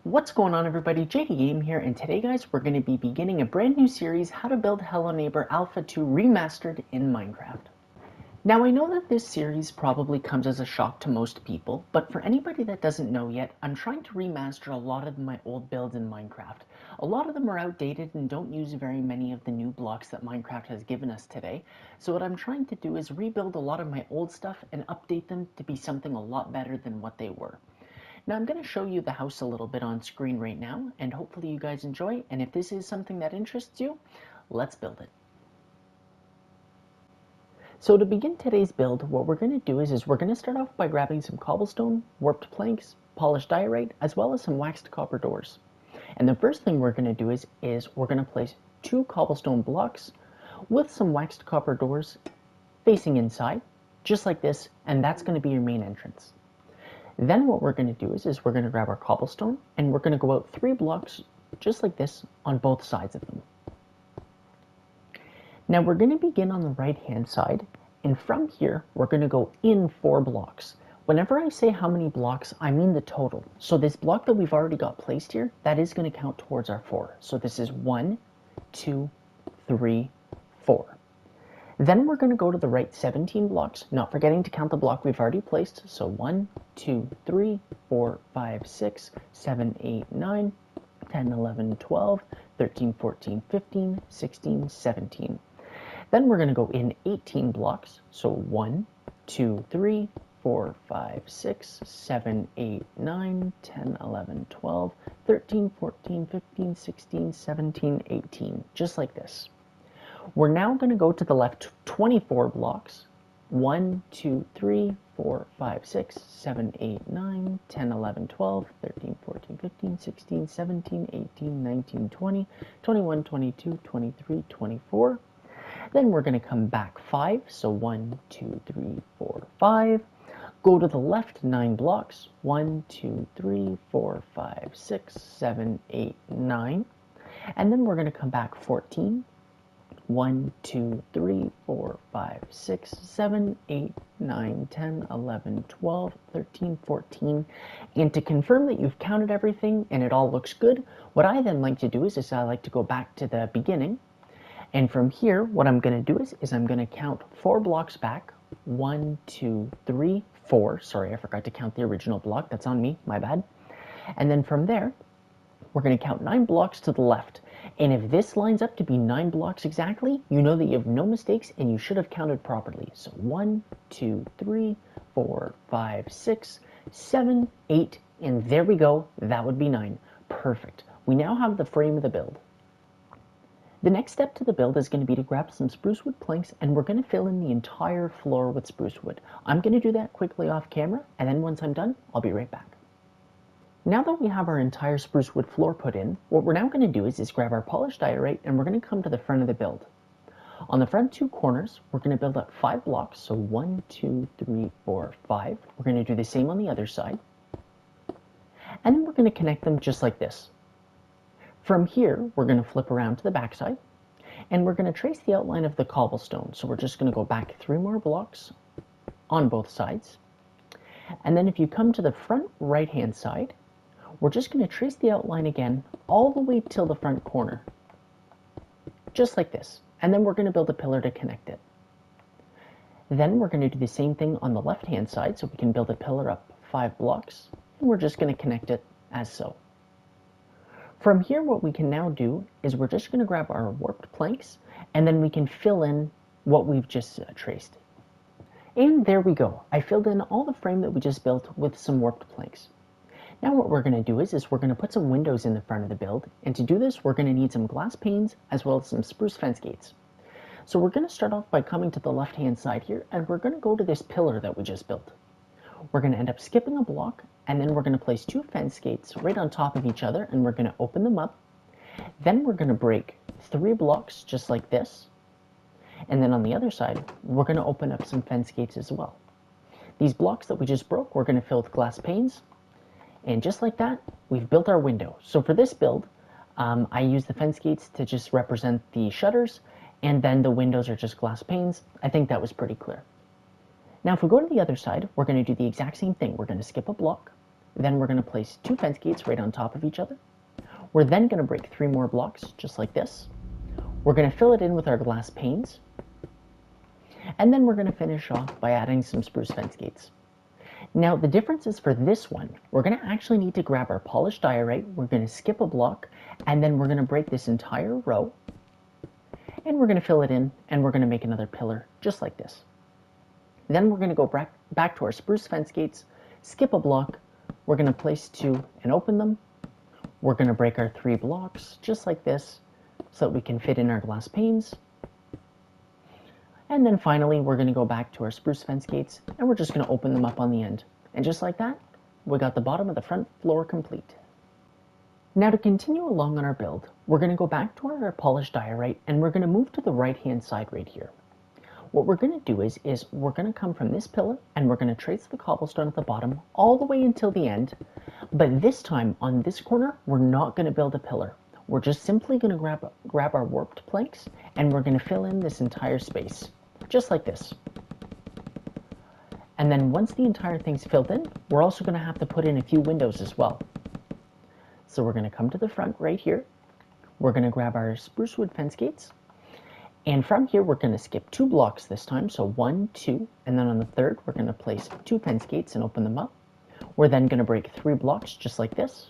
What's going on, everybody? JD Game here, and today guys we're going to be beginning a brand new series, How to Build Hello Neighbor Alpha 2 Remastered in Minecraft. Now I know that this series probably comes as a shock to most people, but for anybody that doesn't know yet, I'm trying to remaster a lot of my old builds in Minecraft. A lot of them are outdated and don't use very many of the new blocks that Minecraft has given us today, so what I'm trying to do is rebuild a lot of my old stuff and update them to be something a lot better than what they were. Now I'm going to show you the house a little bit on screen right now, and hopefully you guys enjoy, and if this is something that interests you, let's build it. So to begin today's build, what we're going to do is we're going to start off by grabbing some cobblestone, warped planks, polished diorite, as well as some waxed copper doors. And the first thing we're going to do is we're going to place 2 cobblestone blocks with some waxed copper doors facing inside, just like this, and that's going to be your main entrance. Then what we're going to do is we're going to grab our cobblestone and we're going to go out 3 blocks just like this on both sides of them. Now we're going to begin on the right hand side, and from here we're going to go in 4 blocks. Whenever I say how many blocks, I mean the total. So this block that we've already got placed here, that is going to count towards our 4. So this is 1, 2, 3, 4. Then we're going to go to the right 17 blocks, not forgetting to count the block we've already placed. So 1, 2, 3, 4, 5, 6, 7, 8, 9, 10, 11, 12, 13, 14, 15, 16, 17. Then we're going to go in 18 blocks. So 1, 2, 3, 4, 5, 6, 7, 8, 9, 10, 11, 12, 13, 14, 15, 16, 17, 18. Just like this. We're now going to go to the left 24 blocks. 1, 2, 3, 4, 5, 6, 7, 8, 9, 10, 11, 12, 13, 14, 15, 16, 17, 18, 19, 20, 21, 22, 23, 24. Then we're going to come back 5. So 1, 2, 3, 4, 5. Go to the left 9 blocks. 1, 2, 3, 4, 5, 6, 7, 8, 9. And then we're going to come back 14. 1, 2, 3, 4, 5, 6, 7, 8, 9, 10, 11, 12, 13, 14. And to confirm that you've counted everything and it all looks good, what I then like to do is I like to go back to the beginning. And from here, what I'm going to do is I'm going to count 4 blocks back. 1, 2, 3, 4. Sorry, I forgot to count the original block. That's on me. My bad. And then from there, we're going to count 9 blocks to the left. And if this lines up to be 9 blocks exactly, you know that you have no mistakes and you should have counted properly. So 1, 2, 3, 4, 5, 6, 7, 8, and there we go. That would be 9. Perfect. We now have the frame of the build. The next step to the build is going to be to grab some spruce wood planks, and we're going to fill in the entire floor with spruce wood. I'm going to do that quickly off camera, and then once I'm done, I'll be right back. Now that we have our entire spruce wood floor put in, what we're now going to do is grab our polished diorite and we're going to come to the front of the build. On the front 2 corners, we're going to build up 5 blocks, so 1, 2, 3, 4, 5. We're going to do the same on the other side. And then we're going to connect them just like this. From here, we're going to flip around to the back side, and we're going to trace the outline of the cobblestone. So we're just going to go back 3 more blocks on both sides. And then if you come to the front right-hand side, we're just going to trace the outline again all the way till the front corner, just like this. And then we're going to build a pillar to connect it. Then we're going to do the same thing on the left-hand side, so we can build a pillar up 5 blocks, and we're just going to connect it as so. From here, what we can now do is we're just going to grab our warped planks, and then we can fill in what we've just traced. And there we go. I filled in all the frame that we just built with some warped planks. Now what we're going to do is we're going to put some windows in the front of the build, and to do this we're going to need some glass panes as well as some spruce fence gates. So we're going to start off by coming to the left hand side here, and we're going to go to this pillar that we just built. We're going to end up skipping a block, and then we're going to place 2 fence gates right on top of each other, and we're going to open them up. Then we're going to break 3 blocks just like this, and then on the other side we're going to open up some fence gates as well. These blocks that we just broke we're going to fill with glass panes. And just like that, we've built our window. So for this build, I use the fence gates to just represent the shutters, and then the windows are just glass panes. I think that was pretty clear. Now if we go to the other side, we're going to do the exact same thing. We're going to skip a block, Then we're going to place 2 fence gates right on top of each other. We're then going to break 3 more blocks, just like this. We're going to fill it in with our glass panes. And then we're going to finish off by adding some spruce fence gates. Now the difference is for this one, we're going to actually need to grab our polished diorite, we're going to skip a block, and then we're going to break this entire row, and we're going to fill it in, and we're going to make another pillar, just like this. Then we're going to go back to our spruce fence gates, skip a block, we're going to place 2 and open them, we're going to break our 3 blocks, just like this, so that we can fit in our glass panes. And then finally, we're going to go back to our spruce fence gates, and we're just going to open them up on the end. And just like that, we got the bottom of the front floor complete. Now to continue along on our build, we're going to go back to our polished diorite, and we're going to move to the right-hand side right here. What we're going to do is we're going to come from this pillar, and we're going to trace the cobblestone at the bottom all the way until the end. But this time, on this corner, we're not going to build a pillar. We're just simply going to grab our warped planks, and we're going to fill in this entire space, just like this. And then once the entire thing's filled in, we're also going to have to put in a few windows as well. So we're going to come to the front right here. We're going to grab our spruce wood fence gates. And from here, we're going to skip 2 blocks this time. So 1, 2, and then on the third, we're going to place 2 fence gates and open them up. We're then going to break 3 blocks just like this.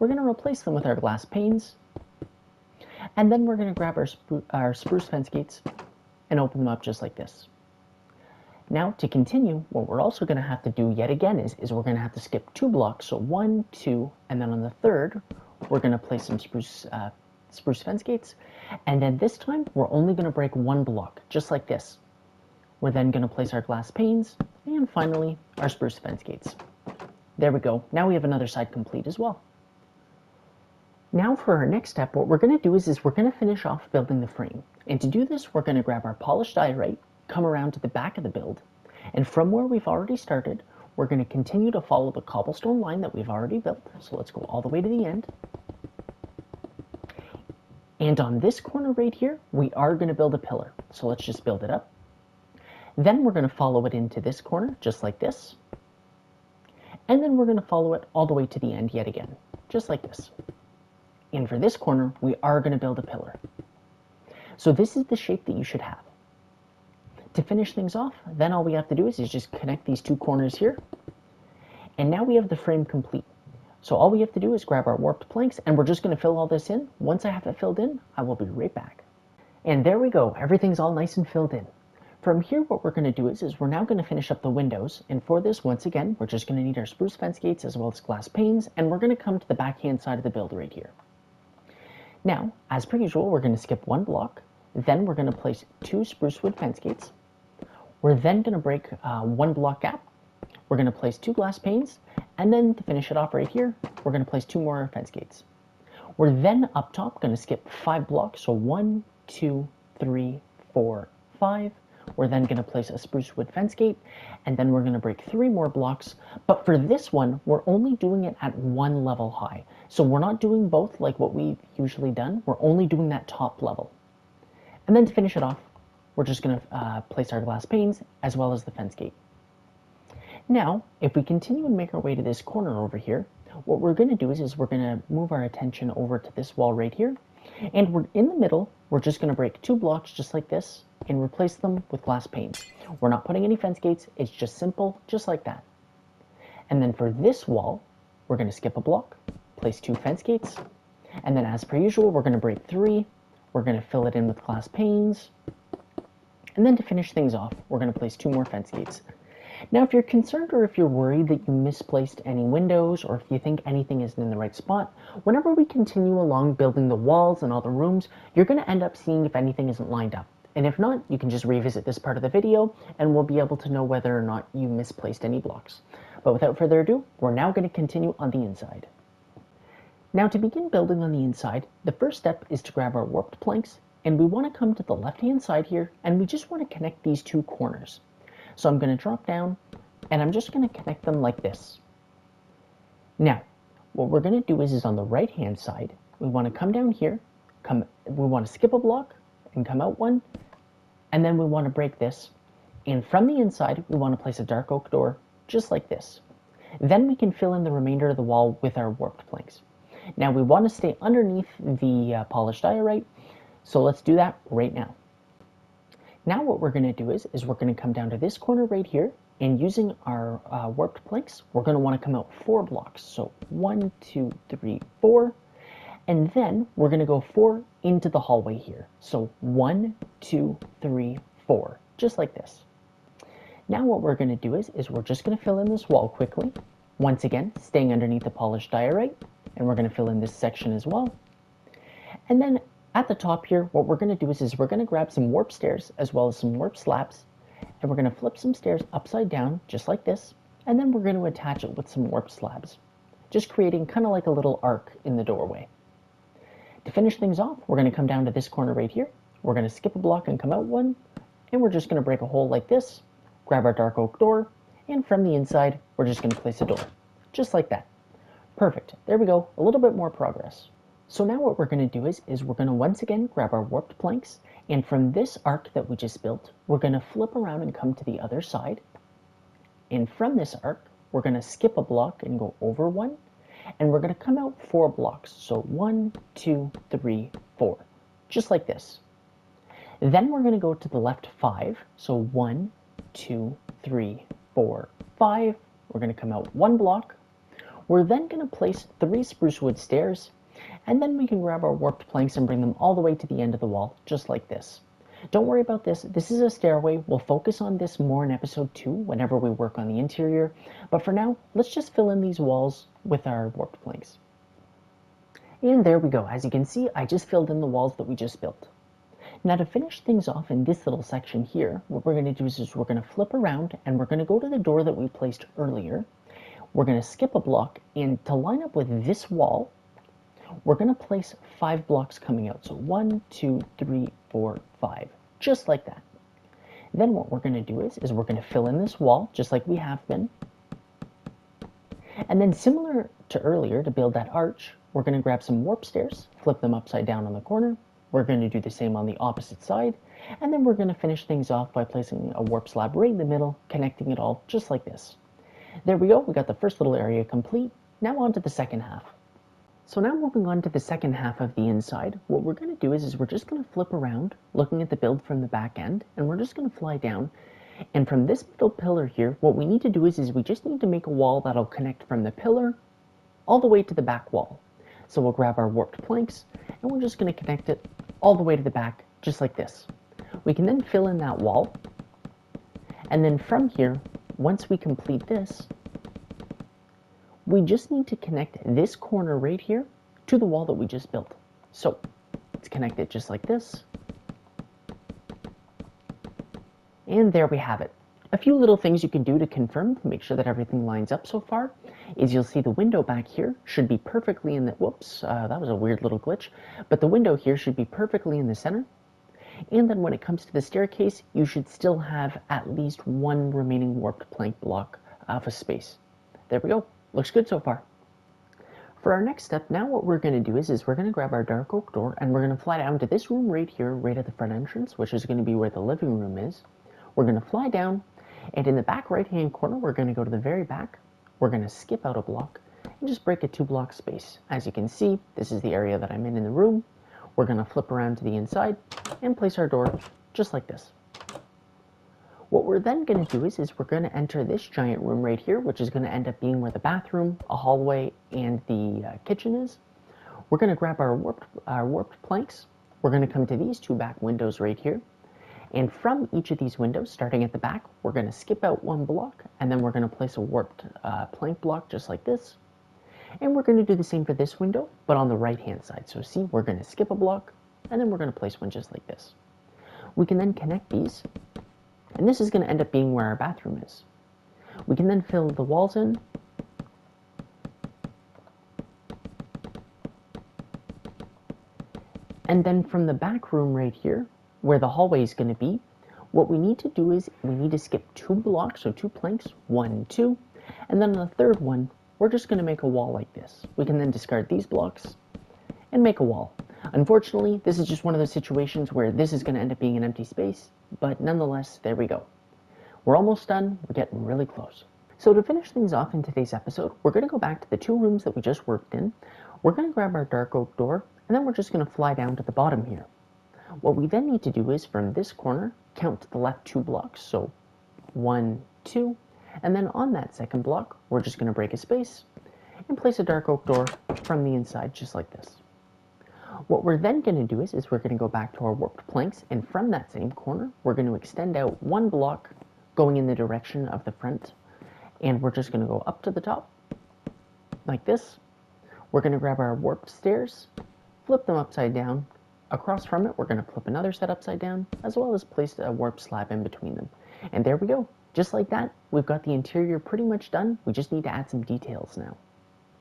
We're going to replace them with our glass panes. And then we're going to grab our spruce fence gates and open them up just like this. Now to continue, what we're also going to have to do yet again is we're going to have to skip 2 blocks. So 1, 2, and then on the third, we're going to place some spruce fence gates. And then this time, we're only going to break 1 block, just like this. We're then going to place our glass panes, and finally, our spruce fence gates. There we go. Now we have another side complete as well. Now for our next step, what we're going to do is we're going to finish off building the frame. And to do this, we're going to grab our polished diorite, come around to the back of the build, and from where we've already started, we're going to continue to follow the cobblestone line that we've already built. So let's go all the way to the end. And on this corner right here, we are going to build a pillar. So let's just build it up. Then we're going to follow it into this corner, just like this. And then we're going to follow it all the way to the end yet again, just like this. And for this corner, we are going to build a pillar. So this is the shape that you should have. To finish things off, then all we have to do is just connect these 2 corners here. And now we have the frame complete. So all we have to do is grab our warped planks, and we're just going to fill all this in. Once I have it filled in, I will be right back. And there we go. Everything's all nice and filled in. From here, what we're going to do is we're now going to finish up the windows. And for this, once again, we're just going to need our spruce fence gates as well as glass panes. And we're going to come to the backhand side of the build right here. Now, as per usual, we're going to skip 1 block. Then we're going to place 2 spruce wood fence gates. We're then going to break 1 block gap. We're going to place 2 glass panes. And then to finish it off right here, we're going to place 2 more fence gates. We're then up top going to skip 5 blocks. So 1, 2, 3, 4, 5. We're then going to place a spruce wood fence gate, and then we're going to break 3 more blocks. But for this one, we're only doing it at 1 level high. So we're not doing both like what we've usually done. We're only doing that top level. And then to finish it off, we're just going to place our glass panes as well as the fence gate. Now, if we continue and make our way to this corner over here, what we're going to do is we're going to move our attention over to this wall right here. And we're in the middle, we're just going to break 2 blocks just like this and replace them with glass panes. We're not putting any fence gates, it's just simple, just like that. And then for this wall, we're going to skip a block, place 2 fence gates, and then as per usual, we're going to break 3, we're going to fill it in with glass panes, and then to finish things off, we're going to place 2 more fence gates. Now, if you're concerned or if you're worried that you misplaced any windows or if you think anything isn't in the right spot, whenever we continue along building the walls and all the rooms, you're going to end up seeing if anything isn't lined up. And if not, you can just revisit this part of the video and we'll be able to know whether or not you misplaced any blocks. But without further ado, we're now going to continue on the inside. Now to begin building on the inside, the first step is to grab our warped planks, and we want to come to the left-hand side here, and we just want to connect these 2 corners. So I'm going to drop down, and I'm just going to connect them like this. Now, what we're going to do is on the right-hand side, we want to come down here, we want to skip a block, and come out 1, and then we want to break this. And from the inside, we want to place a dark oak door, just like this. Then we can fill in the remainder of the wall with our warped planks. Now we want to stay underneath the polished diorite, so let's do that right now. Now what we're going to do is we're going to come down to this corner right here, and using our warped planks, we're going to want to come out 4 blocks. So 1, 2, 3, 4, and then we're going to go 4 into the hallway here. So 1, 2, 3, 4, just like this. Now what we're going to do is we're just going to fill in this wall quickly. Once again, staying underneath the polished diorite, and we're going to fill in this section as well. And then at the top here, what we're going to do is we're going to grab some warp stairs as well as some warp slabs, and we're going to flip some stairs upside down just like this, and then we're going to attach it with some warp slabs, just creating kind of like a little arc in the doorway. To finish things off, we're going to come down to this corner right here. We're going to skip a block and come out one, and we're just going to break a hole like this, grab our dark oak door, and from the inside, we're just going to place a door, just like that. Perfect. There we go. A little bit more progress. So now what we're going to do is we're going to once again grab our warped planks, and from this arc that we just built, we're going to flip around and come to the other side. And from this arc, we're going to skip a block and go over one, and we're going to come out 4 blocks. So 1, 2, 3, 4, just like this. Then we're going to go to the left 5. So 1, 2, 3, 4, 5. We're going to come out 1 block. We're then going to place 3 spruce wood stairs, and then we can grab our warped planks and bring them all the way to the end of the wall, just like this. Don't worry about this. This is a stairway. We'll focus on this more in episode 2 whenever we work on the interior. But for now, let's just fill in these walls with our warped planks. And there we go. As you can see, I just filled in the walls that we just built. Now to finish things off in this little section here, what we're going to do is we're going to flip around and we're going to go to the door that we placed earlier. We're going to skip a block, and to line up with this wall, we're going to place 5 blocks coming out. So 1, 2, 3, 4, 5, just like that. Then what we're going to do is we're going to fill in this wall just like we have been. And then similar to earlier, to build that arch, we're going to grab some warp stairs, flip them upside down on the corner. We're going to do the same on the opposite side. And then we're going to finish things off by placing a warp slab right in the middle, connecting it all just like this. There we go. We got the first little area complete. Now on to the second half. So now moving on to the second half of the inside, what we're going to do is we're just going to flip around, looking at the build from the back end, and we're just going to fly down. And from this middle pillar here, what we need to do is we just need to make a wall that'll connect from the pillar all the way to the back wall. So we'll grab our warped planks, and we're just going to connect it all the way to the back, just like this. We can then fill in that wall, and then from here, once we complete this, we just need to connect this corner right here to the wall that we just built. So let's connect it just like this. And there we have it. A few little things you can do to confirm to make sure that everything lines up so far is you'll see the window back here should be perfectly in the, whoops, that was a weird little glitch, but the window here should be perfectly in the center. And then when it comes to the staircase, you should still have at least 1 remaining warped plank block of a space. There we go. Looks good so far. For our next step, now what we're going to do is we're going to grab our dark oak door, and we're going to fly down to this room right here, right at the front entrance, which is going to be where the living room is. We're going to fly down, and in the back right-hand corner, we're going to go to the very back. We're going to skip out a block and just break a 2-block space. As you can see, this is the area that I'm in the room. We're going to flip around to the inside and place our door just like this. What we're then going to do is we're going to enter this giant room right here, which is going to end up being where the bathroom, a hallway, and the kitchen is. We're going to grab our warped planks. We're going to come to these 2 back windows right here. And from each of these windows, starting at the back, we're going to skip out 1 block, and then we're going to place a warped plank block just like this. And we're going to do the same for this window, but on the right-hand side. So see, we're going to skip a block, and then we're going to place one just like this. We can then connect these, and this is going to end up being where our bathroom is. We can then fill the walls in. And then from the back room right here, where the hallway is going to be, what we need to do is we need to skip 2 blocks, so 2 planks, 1, 2, and then on the third one, we're just going to make a wall like this. We can then discard these blocks and make a wall. Unfortunately, this is just one of those situations where this is going to end up being an empty space, but nonetheless, there we go. We're almost done. We're getting really close. So to finish things off in today's episode, we're going to go back to the 2 rooms that we just worked in. We're going to grab our dark oak door, and then we're just going to fly down to the bottom here. What we then need to do is, from this corner, count to the left 2 blocks. So 1, 2, and then on that second block, we're just going to break a space and place a dark oak door from the inside, just like this. What we're then going to do is we're going to go back to our warped planks, and from that same corner, we're going to extend out 1 block going in the direction of the front, and we're just going to go up to the top, like this. We're going to grab our warped stairs, flip them upside down. Across from it, we're going to flip another set upside down, as well as place a warp slab in between them. And there we go. Just like that, we've got the interior pretty much done. We just need to add some details now.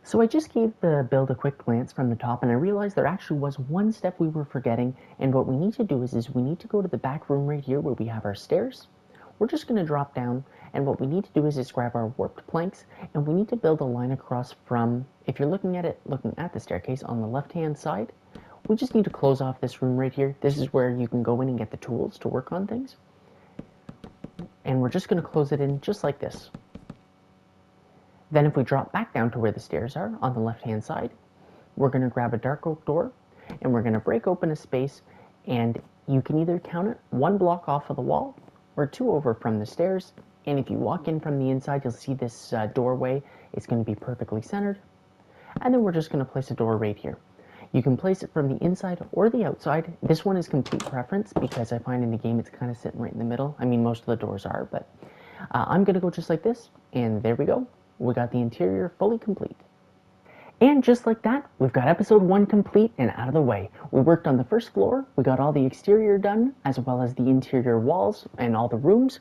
So I just gave the build a quick glance from the top, and I realized there actually was one step we were forgetting, and what we need to do is we need to go to the back room right here where we have our stairs. We're just going to drop down, and what we need to do is grab our warped planks, and we need to build a line across from, if you're looking at the staircase on the left-hand side, we just need to close off this room right here. This is where you can go in and get the tools to work on things. And we're just going to close it in just like this. Then if we drop back down to where the stairs are on the left-hand side, we're going to grab a dark oak door, and we're going to break open a space, and you can either count it 1 block off of the wall or 2 over from the stairs. And if you walk in from the inside, you'll see this doorway. It's going to be perfectly centered. And then we're just going to place a door right here. You can place it from the inside or the outside. This one is complete preference because I find in the game it's kind of sitting right in the middle. I mean, most of the doors are, but I'm going to go just like this, and there we go. We got the interior fully complete. And just like that, we've got episode 1 complete and out of the way. We worked on the first floor, we got all the exterior done, as well as the interior walls and all the rooms,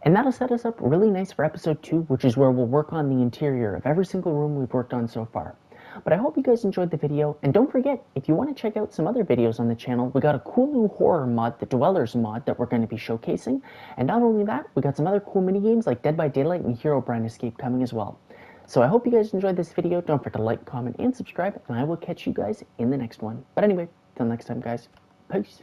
and that'll set us up really nice for episode 2, which is where we'll work on the interior of every single room we've worked on so far. But I hope you guys enjoyed the video, and don't forget, if you want to check out some other videos on the channel, we got a cool new horror mod, the Dwellers mod, that we're going to be showcasing, and not only that, we got some other cool minigames like Dead by Daylight and Herobrine Escape coming as well. So I hope you guys enjoyed this video. Don't forget to like, comment, and subscribe, and I will catch you guys in the next one. But anyway, till next time, guys, peace.